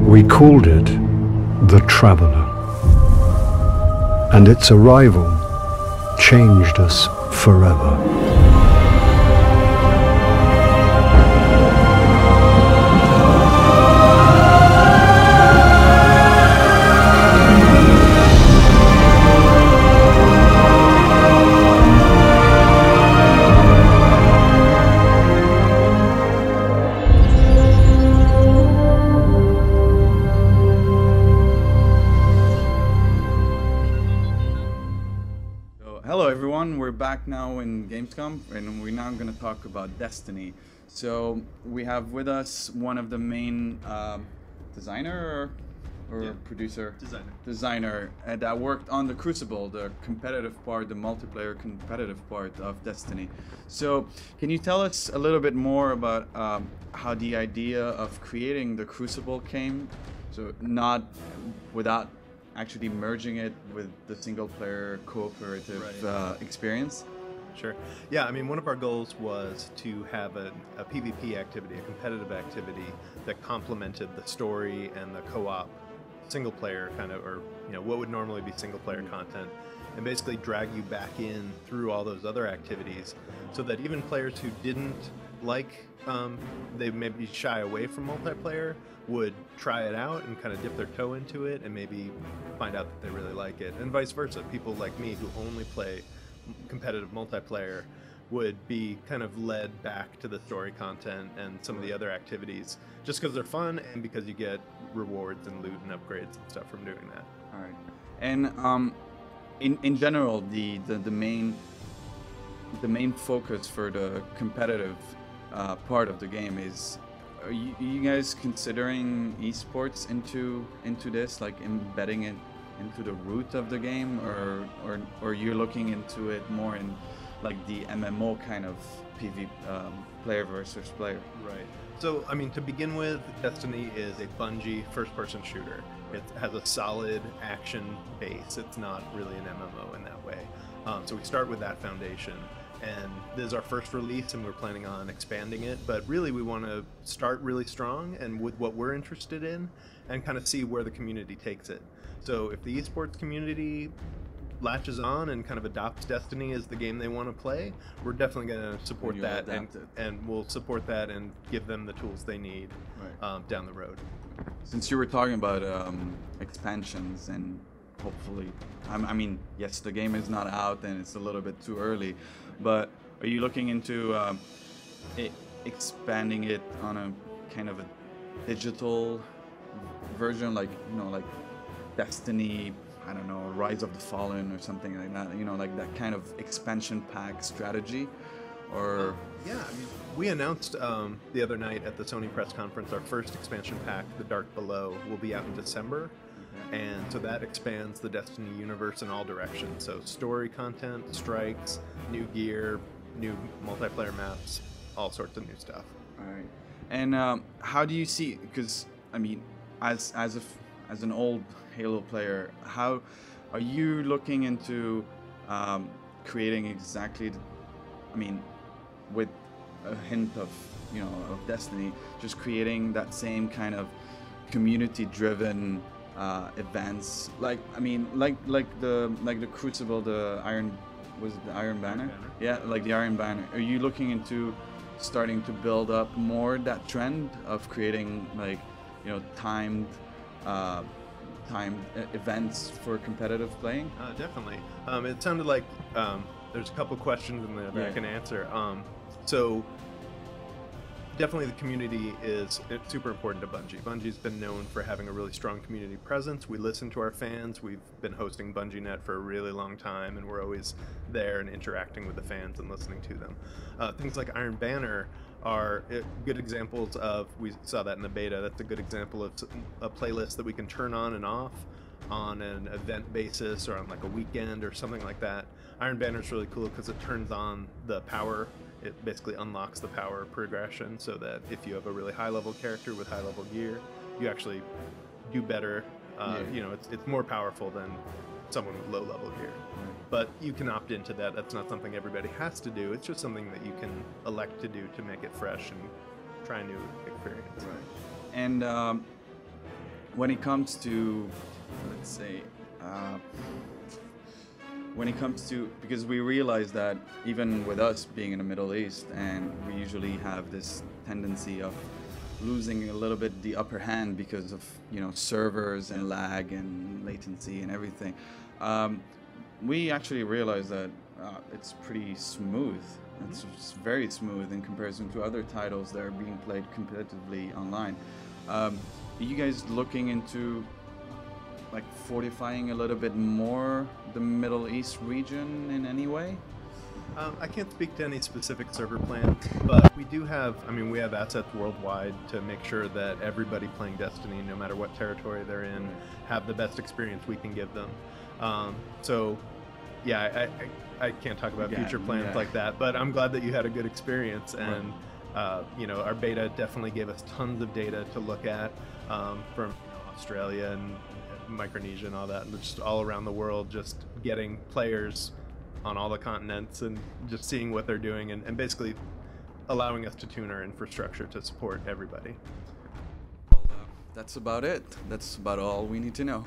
We called it the Traveler, and its arrival changed us forever. We're back now in Gamescom, and we're now going to talk about Destiny. So we have with us one of the main designer or producer? Designer that worked on the Crucible, the competitive part, the multiplayer competitive part of Destiny. So can you tell us a little bit more about how the idea of creating the Crucible came? So not without actually merging it with the single-player cooperative experience? Sure. Yeah, I mean, one of our goals was to have a PvP activity, a competitive activity that complemented the story and the co-op single-player kind of, or what would normally be single-player content, and basically drag you back in through all those other activities, so that even players who didn't like, they maybe shy away from multiplayer, would try it out and kind of dip their toe into it and maybe find out that they really like it, and vice versa. People like me who only play competitive multiplayer would be kind of led back to the story content and some of the other activities just because they're fun and because you get rewards and loot and upgrades and stuff from doing that. All right. And in general, the main focus for the competitive part of the game is, are you guys considering esports into this, like embedding it into the root of the game, or you're looking into it more in like the MMO kind of PV player versus player? Right. So I mean, to begin with, Destiny is a Bungie first-person shooter. It has a solid action base. It's not really an MMO in that way. So we start with that foundation. And this is our first release, and we're planning on expanding it. But really, we want to start really strong and with what we're interested in, and kind of see where the community takes it. So if the esports community latches on and kind of adopts Destiny as the game they want to play, we're definitely going to support that, and we'll support that and give them the tools they need down the road. Since you were talking about expansions and hopefully, I mean, yes, the game is not out and it's a little bit too early, but are you looking into expanding it on a kind of a digital version, like like Destiny, I don't know, Rise of the Fallen or something like that, like that kind of expansion pack strategy? Or yeah, I mean, we announced the other night at the Sony press conference our first expansion pack, The Dark Below, will be out in December. And so that expands the Destiny universe in all directions. So story content, strikes, new gear, new multiplayer maps, all sorts of new stuff. All right. And how do you see? Because I mean, as an old Halo player, how are you looking into creating exactly? I mean, with a hint of of Destiny, just creating that same kind of community-driven events, like the Crucible, the Iron Banner? Yeah, like the Iron Banner. Are you looking into starting to build up more that trend of creating timed events for competitive playing? Definitely. It sounded like there's a couple questions in there that I can answer. So definitely the community is super important to Bungie. Bungie's been known for having a really strong community presence. We listen to our fans. We've been hosting BungieNet for a really long time, and we're always there and interacting with the fans and listening to them. Things like Iron Banner are good examples of, we saw that in the beta, that's a good example of a playlist that we can turn on and off on an event basis or on like a weekend or something like that. Iron Banner is really cool because it turns on the power. It basically unlocks the power progression so that if you have a really high level character with high level gear, you actually do better. It's more powerful than someone with low level gear. But you can opt into that. That's not something everybody has to do. It's just something that you can elect to do to make it fresh and try a new experience. And when it comes to, let's say, when it comes to, because we realize that even with us being in the Middle East, and we usually have this tendency of losing a little bit the upper hand because of, you know, servers and lag and latency and everything. We actually realize that it's pretty smooth. It's very smooth in comparison to other titles that are being played competitively online. Are you guys looking into like fortifying a little bit more the Middle East region in any way? I can't speak to any specific server plans, but we do have, I mean, we have assets worldwide to make sure that everybody playing Destiny, no matter what territory they're in, have the best experience we can give them. So, yeah, I can't talk about future plans like that, but I'm glad that you had a good experience, and you know, our beta definitely gave us tons of data to look at from Australia and Micronesia and all that, and just all around the world, just getting players on all the continents and just seeing what they're doing, and basically allowing us to tune our infrastructure to support everybody. Well, that's about it. That's about all we need to know.